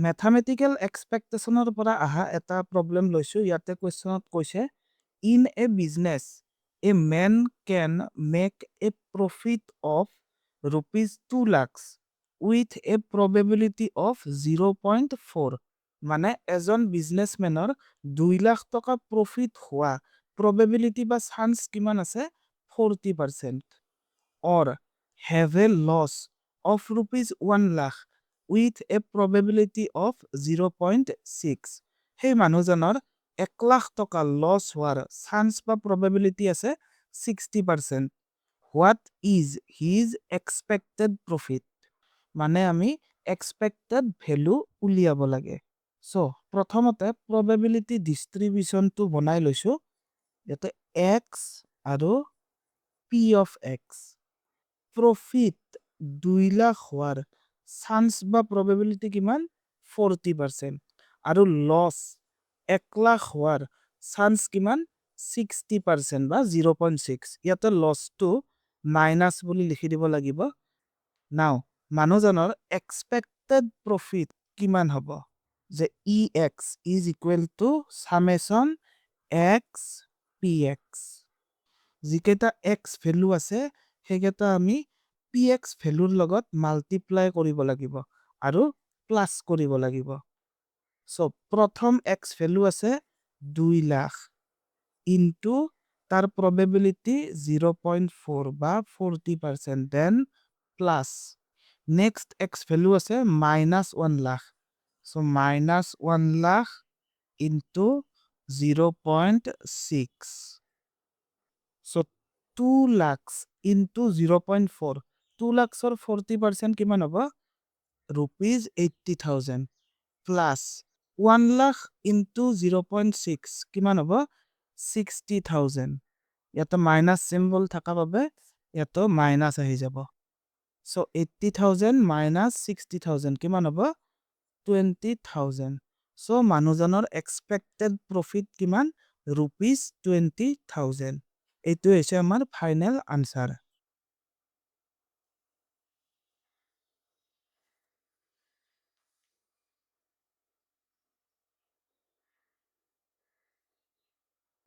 Mathematical expectationৰ পৰা আহা এটা problem লৈছো ইয়াতে questionত কৈছে in a business a man can make a profit of rupees 2 lakhs with a probability of 0.4 মানে এজন বিজনেছমেনৰ 2 লাখ টকা প্ৰফিট হোৱা probability বা চান্স কিমান আছে 40% or have a loss of rupees 1 lakh with a probability of 0.6 সেই মানুহজনৰ 1 লাখ টকা লছ হোৱাৰ চান্স বা probability আছে 60%. What is his expected profit? মানে আমি expected value উলিয়াব লাগে। So, প্ৰথমতে probability distribution টো বনাই লৈছো। ইয়াতে x আৰু p of x profit 2 lakh হোৱাৰ চান্স বা probability কিমান 40% আৰু লছ 1 লাখ হোৱাৰ চান্স কিমান 60% বা 0.6 ইয়াতে লছটো মাইনাস বুলি লিখি দিব লাগিব নাও মানুহজনৰ expected profit কিমান হ'ব যে ex is equal to summation x px যিকেইটা x ভ্যালু আছে সেইকেইটা আমি px ভ্যালুৰ লগত মাল্টিপ্লাই কৰিব লাগিব আৰু প্লাস কৰিব লাগিব সো প্ৰথম x ভ্যালু আছে 2 লাখ ইনটু তাৰ probability 0.4 বা 40% then plus next x value আছে minus 1 lakh so minus 1 lakh into 0.6 so 2 lakhs into 0.4 2 lakhs or 40% কিমান হ'ব rupees 80,000 plus 1 lakh into 0.6 কিমান হ'ব 60,000 ইয়াতো মাইনাস সিম্বল থাকা বাবে ইয়াতো মাইনাস আহি যাব so 80,000 minus 60,000 কিমান হ'ব 20,000 so মানুহজনৰ expected profit কিমান rupees 20,000 এইটো হৈছে আমাৰ ফাইনেল আনসাৰ